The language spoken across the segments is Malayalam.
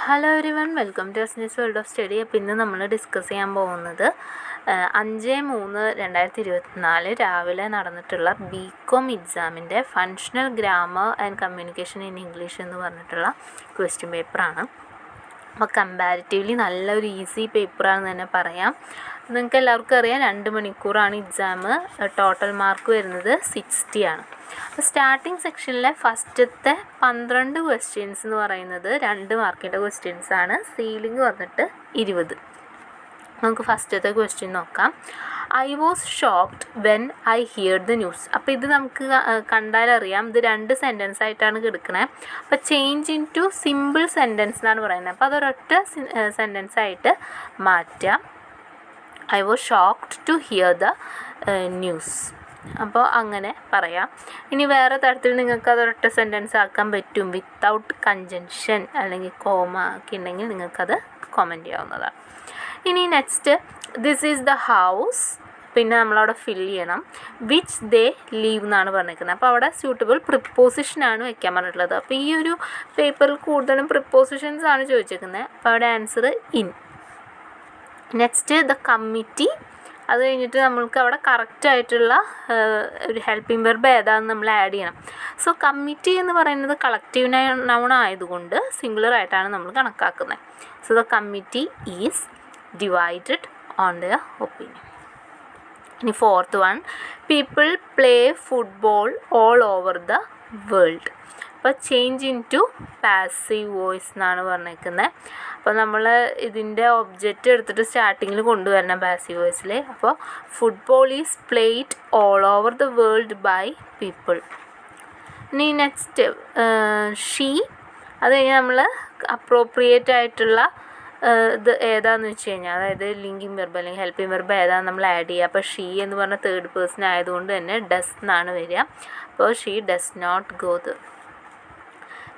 Hello everyone, welcome to എസ്നിസ് വേൾഡ് ഓഫ് സ്റ്റഡി. അപ്പോൾ ഇന്ന് നമ്മൾ ഡിസ്കസ് ചെയ്യാൻ പോകുന്നത് 5/3/2024 രാവിലെ നടന്നിട്ടുള്ള BCom എക്സാമിൻ്റെ functional grammar and communication in English എന്ന് പറഞ്ഞിട്ടുള്ള ക്വസ്റ്റ്യൻ പേപ്പറാണ്. അപ്പോൾ കമ്പാരിറ്റീവ്ലി നല്ലൊരു ഈസി പേപ്പറാണെന്ന് തന്നെ പറയാം. നിങ്ങൾക്ക് എല്ലാവർക്കും അറിയാം 2 മണിക്കൂറാണ് എക്സാം. ടോട്ടൽ മാർക്ക് വരുന്നത് 60 ആണ്. അപ്പോൾ സ്റ്റാർട്ടിങ് സെക്ഷനിലെ ഫസ്റ്റത്തെ 12 ക്വസ്റ്റ്യൻസ് എന്ന് പറയുന്നത് 2 മാർക്കിൻ്റെ ക്വസ്റ്റ്യൻസ് ആണ്. സീലിംഗ് വന്നിട്ട് 20. നമുക്ക് ഫസ്റ്റത്തെ ക്വസ്റ്റ്യൻ നോക്കാം. I was shocked when I heard the news. അപ്പോൾ ഇത് നമുക്ക് കണ്ടാലറിയാം, ഇത് 2 സെൻറ്റൻസ് ആയിട്ടാണ് കിടക്കണേ. അപ്പോൾ change into simple sentence എന്നാണ് പറയുന്നത്. അപ്പോൾ അതൊരൊറ്റ സെൻറ്റൻസ് ആയിട്ട് മാറ്റാം. I was shocked to hear the news. അപ്പോൾ അങ്ങനെ പറയാം. ഇനി വേറെ തരത്തിൽ നിങ്ങൾക്ക് അതൊരൊറ്റ സെൻറ്റൻസ് ആക്കാൻ പറ്റും, വിത്തൗട്ട് കൺജങ്ഷൻ അല്ലെങ്കിൽ കോമ ഒക്കെ ഉണ്ടെങ്കിൽ നിങ്ങൾക്കത് കമൻറ്റ് ചെയ്യാവുന്നതാണ്. ഇനി next, this is the house, പിന്നെ നമ്മളവിടെ ഫിൽ ചെയ്യണം. വിച്ച് ദേ ലീവ് എന്നാണ് പറഞ്ഞിരിക്കുന്നത്. അപ്പോൾ അവിടെ സ്യൂട്ടബിൾ പ്രിപ്പോസിഷനാണ് വെക്കാൻ പറഞ്ഞിട്ടുള്ളത്. അപ്പോൾ ഈ ഒരു പേപ്പറിൽ കൂടുതലും പ്രിപ്പോസിഷൻസ് ആണ് ചോദിച്ചിരിക്കുന്നത്. അപ്പോൾ അവിടെ answer in. Next, the committee. അത് കഴിഞ്ഞിട്ട് നമ്മൾക്ക് അവിടെ കറക്റ്റായിട്ടുള്ള ഒരു ഹെൽപ്പിംഗ് വെർബ് ഏതാണെന്ന് നമ്മൾ ആഡ് ചെയ്യണം. സോ കമ്മിറ്റി എന്ന് പറയുന്നത് കളക്റ്റീവ് നൗൺ ആയതുകൊണ്ട് സിംഗുലർ ആയിട്ടാണ് നമ്മൾ കണക്കാക്കുന്നത്. So the committee is divided on their opinion. ഇനി fourth one, people play football all over the world. അപ്പോൾ change into passive voice എന്നാണ് പറഞ്ഞേക്കുന്നത്. അപ്പോൾ നമ്മൾ ഇതിൻ്റെ ഒബ്ജക്റ്റ് എടുത്തിട്ട് സ്റ്റാർട്ടിങ്ങിൽ കൊണ്ടുവരണം പാസീവ് വോയിസിൽ. അപ്പോൾ football is played all over the world by people. ഇനി നെക്സ്റ്റ് ഷീ. അത് കഴിഞ്ഞാൽ നമ്മൾ അപ്രോപ്രിയേറ്റ് ആയിട്ടുള്ള ഇത് ഏതാണെന്ന് വെച്ച് കഴിഞ്ഞാൽ, അതായത് ലിങ്കിങ് വെർബ് അല്ലെങ്കിൽ ഹെൽപ്പിംഗ് വെർബ് ഏതാണെന്ന് നമ്മൾ ആഡ് ചെയ്യുക. അപ്പോൾ ഷീ എന്ന് പറഞ്ഞ തേർഡ് പേഴ്സൺ ആയതുകൊണ്ട് തന്നെ ഡസ് എന്നാണ് വരിക. അപ്പോൾ she does not go the.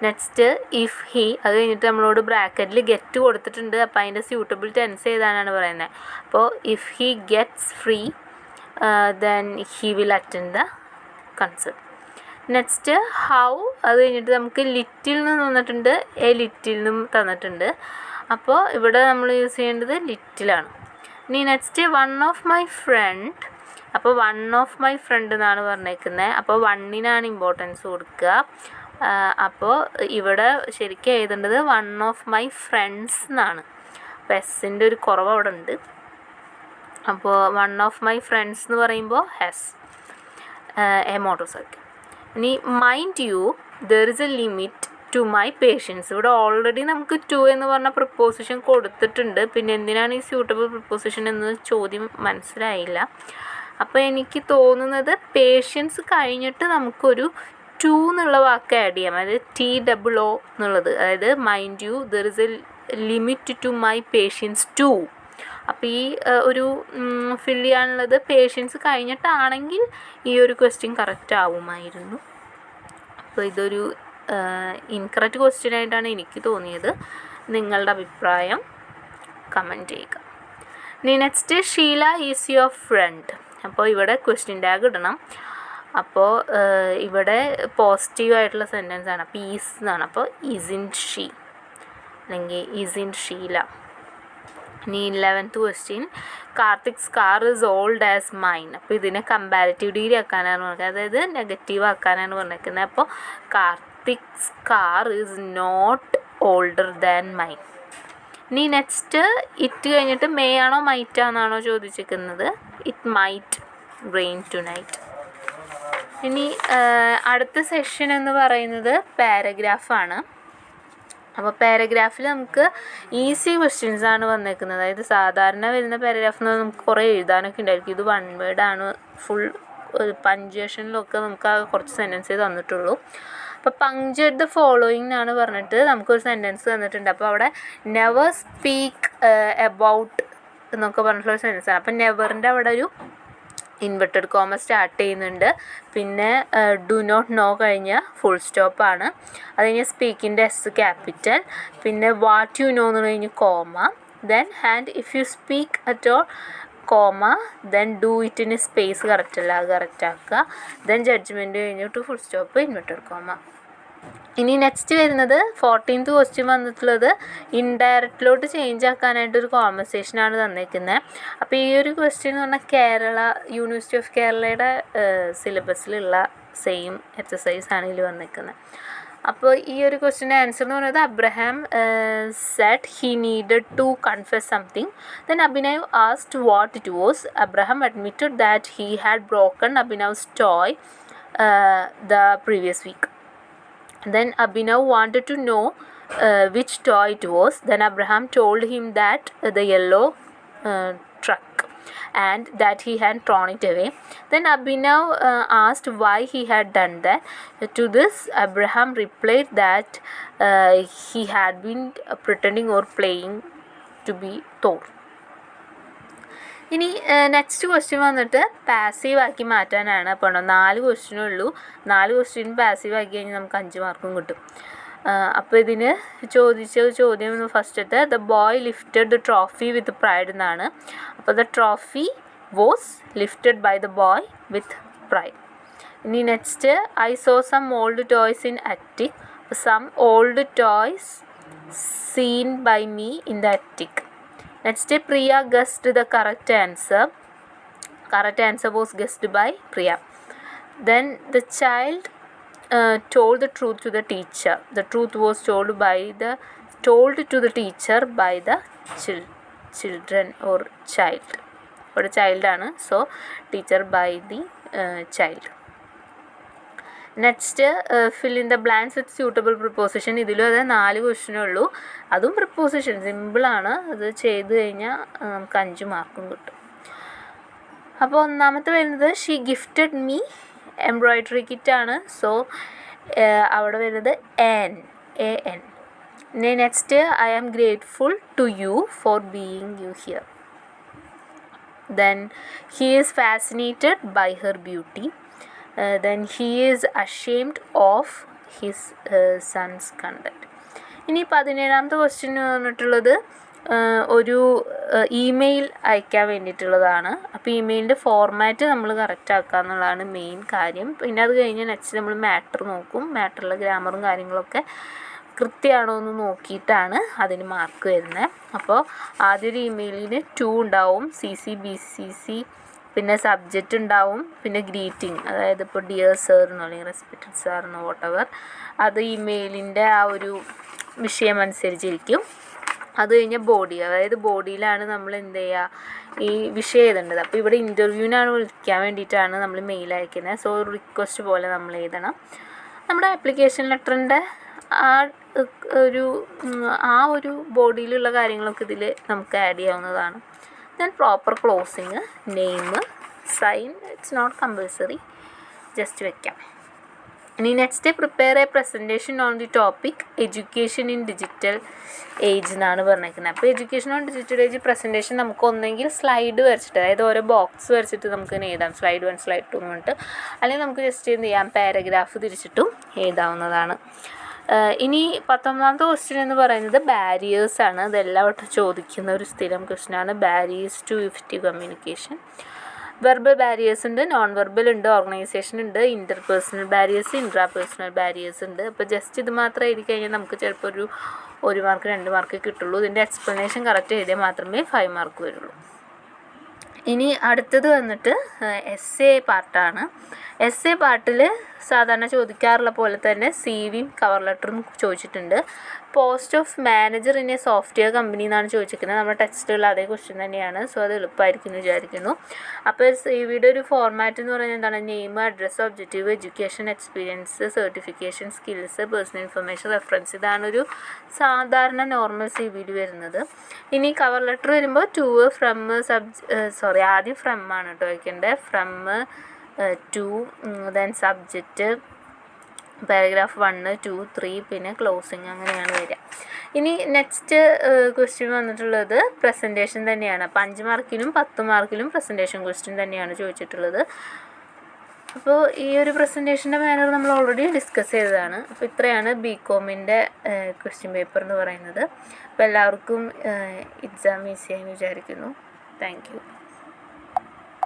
Next if he. അത് കഴിഞ്ഞിട്ട് നമ്മളോട് ബ്രാക്കറ്റിൽ ഗെറ്റ് കൊടുത്തിട്ടുണ്ട്. അപ്പോൾ അതിൻ്റെ സ്യൂട്ടബിൾ ടെൻസ് ഏതാണെന്നാണ് പറയുന്നത്. അപ്പോൾ if he gets free then he will attend the concert. Next how. അത് കഴിഞ്ഞിട്ട് നമുക്ക് ലിറ്റിൽ നിന്ന് തന്നിട്ടുണ്ട്, എ ലിറ്റിൽ നിന്നും തന്നിട്ടുണ്ട്. അപ്പോൾ ഇവിടെ നമ്മൾ യൂസ് ചെയ്യേണ്ടത് ലിറ്റിലാണ്. ഇനി next one of my friend. അപ്പോൾ വൺ ഓഫ് മൈ ഫ്രണ്ട് എന്നാണ് പറഞ്ഞേക്കുന്നത്. അപ്പോൾ വണ്ണിനാണ് ഇമ്പോർട്ടൻസ് കൊടുക്കുക. അപ്പോൾ ഇവിടെ ശരിക്കും എഴുതേണ്ടത് വൺ ഓഫ് മൈ ഫ്രണ്ട്സ് എന്നാണ്. അപ്പോൾ എസ്സിൻ്റെ ഒരു കുറവ് അവിടെ ഉണ്ട്. അപ്പോൾ വൺ ഓഫ് മൈ ഫ്രണ്ട്സ് എന്ന് പറയുമ്പോൾ ഹാസ് എ മോട്ടോർ സൈക്കിൾ. ഇനി mind you there is a limit to my patience. ഇവിടെ ഓൾറെഡി നമുക്ക് ടു എന്ന് പറഞ്ഞ പ്രിപ്പോസിഷൻ കൊടുത്തിട്ടുണ്ട്. പിന്നെ എന്തിനാണ് ഈ സ്യൂട്ടബിൾ പ്രിപ്പോസിഷൻ എന്ന് ചോദ്യം മനസ്സിലായില്ല. അപ്പോൾ എനിക്ക് തോന്നുന്നത് പേഷ്യൻസ് കഴിഞ്ഞിട്ട് നമുക്കൊരു ടു എന്നുള്ള വാക്ക് ആഡ് ചെയ്യാം. അതായത് TOO എന്നുള്ളത്. അതായത് mind you there is a limit to my patience too. അപ്പോൾ ഈ ഒരു ഫിൽ ചെയ്യാനുള്ളത് പേഷ്യൻസ് കഴിഞ്ഞിട്ടാണെങ്കിൽ ഈ ഒരു ക്വസ്റ്റ്യൻ കറക്റ്റ് ആവുമായിരുന്നു. അപ്പോൾ ഇതൊരു ഇൻകറക്റ്റ് ക്വസ്റ്റ്യൻ ആയിട്ടാണ് എനിക്ക് തോന്നിയത്. നിങ്ങളുടെ അഭിപ്രായം കമൻറ്റ് ചെയ്യുക. ഇനി next, Sheela is your friend. അപ്പോൾ ഇവിടെ ക്വസ്റ്റ്യൻ ടാഗ് ഇടണം. അപ്പോൾ ഇവിടെ പോസിറ്റീവ് ആയിട്ടുള്ള സെൻറ്റൻസ് ആണ്. അപ്പോൾ ഈസ് എന്നാണ്. അപ്പോൾ ഇസിൻ ഷീ അല്ലെങ്കിൽ ഇസിൻ ഷീല. ഇനി 11th question, Karthik's car is old as mine. അപ്പോൾ ഇതിനെ കമ്പാരിറ്റീവ് ഡിഗ്രി ആക്കാനാണ് പറഞ്ഞത്, അതായത് നെഗറ്റീവ് ആക്കാനാണ് പറഞ്ഞിരിക്കുന്നത്. അപ്പോൾ Karthik's car is not older than mine. ഇനി നെക്സ്റ്റ്, ഇറ്റ് കഴിഞ്ഞിട്ട് മേ ആണോ മൈറ്റാന്നാണോ ചോദിച്ചിരിക്കുന്നത്. It might rain tonight. ഇനി അടുത്ത സെഷൻ എന്ന് പറയുന്നത് പാരഗ്രാഫാണ്. അപ്പോൾ പാരഗ്രാഫിൽ നമുക്ക് ഈസി ക്വസ്റ്റ്യൻസ് ആണ് വന്നേക്കുന്നത്. അതായത് സാധാരണ വരുന്ന പാരഗ്രാഫിൽ നിന്ന് നമുക്ക് കുറേ എഴുതാനൊക്കെ ഉണ്ടായിരിക്കും. ഇത് 1 വേർഡാണ്. ഫുൾ പഞ്ച്വേഷനിലൊക്കെ നമുക്ക് ആ കുറച്ച് സെൻറ്റൻസേ തന്നിട്ടുള്ളൂ. അപ്പോൾ പങ്ക്ച്വേറ്റ് ദ ഫോളോയിങ് എന്നാണ് പറഞ്ഞിട്ട് നമുക്കൊരു സെൻറ്റൻസ് തന്നിട്ടുണ്ട്. അപ്പോൾ അവിടെ നെവർ സ്പീക്ക് എബൌട്ട് എന്നൊക്കെ പറഞ്ഞിട്ടുള്ള ഒരു സെൻറ്റൻസാണ്. അപ്പോൾ നെവറിൻ്റെ അവിടെ ഒരു ഇൻവെർട്ടഡ് കോമ സ്റ്റാർട്ട് ചെയ്യുന്നുണ്ട്. പിന്നെ ഡു നോട്ട് നോ കഴിഞ്ഞ ഫുൾ സ്റ്റോപ്പാണ്. അത് കഴിഞ്ഞ് സ്പീക്കിൻ്റെ എസ് ക്യാപിറ്റൽ. പിന്നെ വാട്ട് യു നോ എന്ന് കഴിഞ്ഞ് comma. Then and if you speak at all comma. Then do ഇറ്റിന് സ്പേസ് കറക്റ്റ് അല്ല, അത് കറക്റ്റ് ആക്കുക. ദെൻ ജഡ്ജ്മെൻറ്റ് കഴിഞ്ഞിട്ട് ഫുൾ സ്റ്റോപ്പ് ഇൻവെർട്ടഡ് കോമ. ഇനി നെക്സ്റ്റ് വരുന്നത് 14th ക്വസ്റ്റ്യൻ വന്നിട്ടുള്ളത് ഇൻഡയറക്റ്റിലോട്ട് ചേഞ്ച് ആക്കാനായിട്ടൊരു കോൺവെർസേഷനാണ് തന്നിരിക്കുന്നത്. അപ്പോൾ ഈ ഒരു ക്വസ്റ്റ്യൻ എന്ന് പറഞ്ഞാൽ കേരള യൂണിവേഴ്സിറ്റി ഓഫ് കേരളയുടെ സിലബസിലുള്ള സെയിം എക്സസൈസാണ് ഇതിൽ വന്നിരിക്കുന്നത്. അപ്പോൾ ഈ ഒരു ക്വസ്റ്റ്യൻ്റെ ആൻസർ എന്ന് പറയുന്നത് Abraham said he needed to confess something. Then Abhinav asked what it was. Abraham admitted that he had broken Abhinav's toy the previous week. Then Abhinav wanted to know which toy it was. Then Abraham told him that the yellow truck and that he had thrown it away. Then Abhinav asked why he had done that. To this Abraham replied that he had been pretending or playing to be Thor. ഇനി നെക്സ്റ്റ് ക്വസ്റ്റ്യൻ വന്നിട്ട് പാസീവ് ആക്കി മാറ്റാനാണ്. അപ്പോൾ 4 ക്വസ്റ്റ്യനേ ഉള്ളൂ. 4 ക്വസ്റ്റ്യൻ പാസീവ് ആക്കി കഴിഞ്ഞാൽ നമുക്ക് 5 മാർക്കും കിട്ടും. അപ്പോൾ ഇതിന് ചോദിച്ച ചോദ്യം ഫസ്റ്റത്തെ the boy lifted the trophy with pride എന്നാണ്. അപ്പോൾ the trophy was lifted by the boy with pride. ഇനി next I saw some old toys in attic. Some old toys seen by me in the attic. Next, Priya guessed the correct answer. Correct answer was guessed by Priya. Then the child told the truth to the teacher. The truth was told to the teacher by the children or child. Or child ആണ്. So teacher by the child. Next fill in the blanks with suitable preposition. ഇതിലും അതെ 4 ക്വസ്റ്റ്യനേ ഉള്ളൂ. അതും പ്രിപ്പോസിഷൻ സിമ്പിളാണ്. അത് ചെയ്ത് കഴിഞ്ഞാൽ നമുക്ക് 5 മാർക്കും കിട്ടും. അപ്പോൾ ഒന്നാമത്തെ വരുന്നത് ഷീ ഗിഫ്റ്റഡ് മീ എംബ്രോയ്ഡറി കിറ്റാണ്. സോ അവിടെ വരുന്നത് AN. Next I am grateful to you for being you here. Then he is fascinated by her beauty. Then he is ashamed of his son's conduct. ഇനി 17ാമത്തെ ക്വസ്റ്റ്യൻ പറഞ്ഞിട്ടുള്ളത് ഒരു ഇമെയിൽ അയക്കാൻ വേണ്ടിയിട്ടുള്ളതാണ്. അപ്പോൾ ഇമെയിലിൻ്റെ ഫോർമാറ്റ് നമ്മൾ കറക്റ്റ് ആക്കുക എന്നുള്ളതാണ് മെയിൻ കാര്യം. പിന്നെ അത് കഴിഞ്ഞ് നെക്സ്റ്റ് നമ്മൾ മാറ്റർ നോക്കും. മാറ്ററിലെ ഗ്രാമറും കാര്യങ്ങളൊക്കെ കൃത്യമാണോ എന്ന് നോക്കിയിട്ടാണ് അതിന് മാർക്ക് വരുന്നത്. അപ്പോൾ ആദ്യം ഒരു ഇമെയിലിന് 2 ഉണ്ടാവും. CC പിന്നെ സബ്ജക്റ്റ് ഉണ്ടാവും. പിന്നെ ഗ്രീറ്റിംഗ്, അതായത് ഇപ്പോൾ ഡിയർ സർ എന്നോ അല്ലെങ്കിൽ റെസ്പെക്റ്റഡ് സാർ എന്നോ വോട്ടെവർ, അത് ഇമെയിലിൻ്റെ ആ ഒരു വിഷയം അനുസരിച്ചിരിക്കും. അത് കഴിഞ്ഞ് ബോഡി, അതായത് ബോഡിയിലാണ് നമ്മൾ എന്ത് ചെയ്യുക ഈ വിഷയം എഴുതേണ്ടത്. അപ്പോൾ ഇവിടെ ഇൻ്റർവ്യൂവിനാണ് വിളിക്കാൻ വേണ്ടിയിട്ടാണ് നമ്മൾ മെയിൽ അയക്കുന്നത്. സോ റിക്വസ്റ്റ് പോലെ നമ്മൾ എഴുതണം. നമ്മുടെ ആപ്ലിക്കേഷൻ ലെറ്ററിൻ്റെ ആ ഒരു ബോഡിയിലുള്ള കാര്യങ്ങളൊക്കെ ഇതിൽ നമുക്ക് ആഡ് ചെയ്യാവുന്നതാണ്. Then proper closing, name, sign, it's not compulsory, just വെക്കാം. ഇനി next prepare A presentation on the topic education in digital age എന്നാണ് പറഞ്ഞിരിക്കുന്നത്. അപ്പോൾ education on digital age presentation നമുക്ക് ഒന്നെങ്കിൽ സ്ലൈഡ് വരച്ചിട്ട്, അതായത് ഓരോ ബോക്സ് വരച്ചിട്ട് നമുക്ക് എഴുതാം, slide 1 slide 2 എന്ന് പറഞ്ഞിട്ട്. അല്ലെങ്കിൽ നമുക്ക് ജസ്റ്റ് എന്ത് ചെയ്യാം, പാരഗ്രാഫ് തിരിച്ചിട്ടും എഴുതാവുന്നതാണ്. ഇനി 19ാമത്തെ ക്വസ്റ്റ്യൻ എന്ന് പറയുന്നത് ബാരിയേഴ്സാണ്. അതെല്ലാവട്ടും ചോദിക്കുന്ന ഒരു സ്ഥിരം ക്വസ്റ്റ്യനാണ്. Barriers to effective communication. Verbal barriers ഉണ്ട്, നോൺ വെർബൽ ഉണ്ട്, ഓർഗനൈസേഷൻ ഉണ്ട്, ഇൻ്റർപേഴ്സണൽ ബാരിയേഴ്സ്, ഇൻട്രാപേഴ്സണൽ ബാരിയേഴ്സ് ഉണ്ട്. അപ്പോൾ ജസ്റ്റ് ഇത് മാത്രം എഴുതി കഴിഞ്ഞാൽ നമുക്ക് ചിലപ്പോൾ ഒരു 1 മാർക്ക് 2 മാർക്ക് കിട്ടുള്ളൂ. ഇതിൻ്റെ എക്സ്പ്ലനേഷൻ കറക്റ്റ് എഴുതിയാൽ മാത്രമേ 5 മാർക്ക് വരുള്ളൂ. ഇനി അടുത്തത് വന്നിട്ട് എസ്സേ പാർട്ടാണ്. എസ്സേ പാർട്ടിൽ സാധാരണ ചോദിക്കാറുള്ള പോലെ തന്നെ CVയും കവർ ലെറ്ററും ചോദിച്ചിട്ടുണ്ട്. Post of manager in A software company എന്നാണ് ചോദിച്ചിരിക്കുന്നത്. നമ്മുടെ ടെക്സ്റ്റുള്ള അതേ ക്വസ്റ്റ്യൻ തന്നെയാണ്. സോ അത് എളുപ്പമായിരിക്കും എന്ന് വിചാരിക്കുന്നു. അപ്പോൾ CVയുടെ ഒരു ഫോർമാറ്റ് എന്ന് പറയുന്നത് എന്താണ്? Name, address, objective, education, experience, certification, skills, personal information, reference. ഇതാണൊരു സാധാരണ നോർമൽ CVയിൽ വരുന്നത്. ഇനി കവർ ലെറ്റർ വരുമ്പോൾ ആദ്യം ഫ്രം ആണ് കേട്ടോ വയ്ക്കേണ്ടത്. From to, then subject, paragraph 1, 2, 3, പിന്നെ ക്ലോസിങ്, അങ്ങനെയാണ് വരിക. ഇനി നെക്സ്റ്റ് ക്വസ്റ്റ്യൻ വന്നിട്ടുള്ളത് പ്രസൻറ്റേഷൻ തന്നെയാണ്. അപ്പോൾ 5 മാർക്കിനും 10 മാർക്കിലും പ്രസൻറ്റേഷൻ ക്വസ്റ്റ്യൻ തന്നെയാണ് ചോദിച്ചിട്ടുള്ളത്. അപ്പോൾ ഈ ഒരു പ്രസൻറ്റേഷൻ്റെ മാനർ നമ്മൾ ഓൾറെഡി ഡിസ്കസ് ചെയ്തതാണ്. അപ്പോൾ ഇത്രയാണ് BComൻ്റെ ക്വസ്റ്റ്യൻ പേപ്പർ എന്ന് പറയുന്നത്. അപ്പോൾ എല്ലാവർക്കും എക്സാം ഈസിയായി വിചാരിക്കുന്നു. Thank you.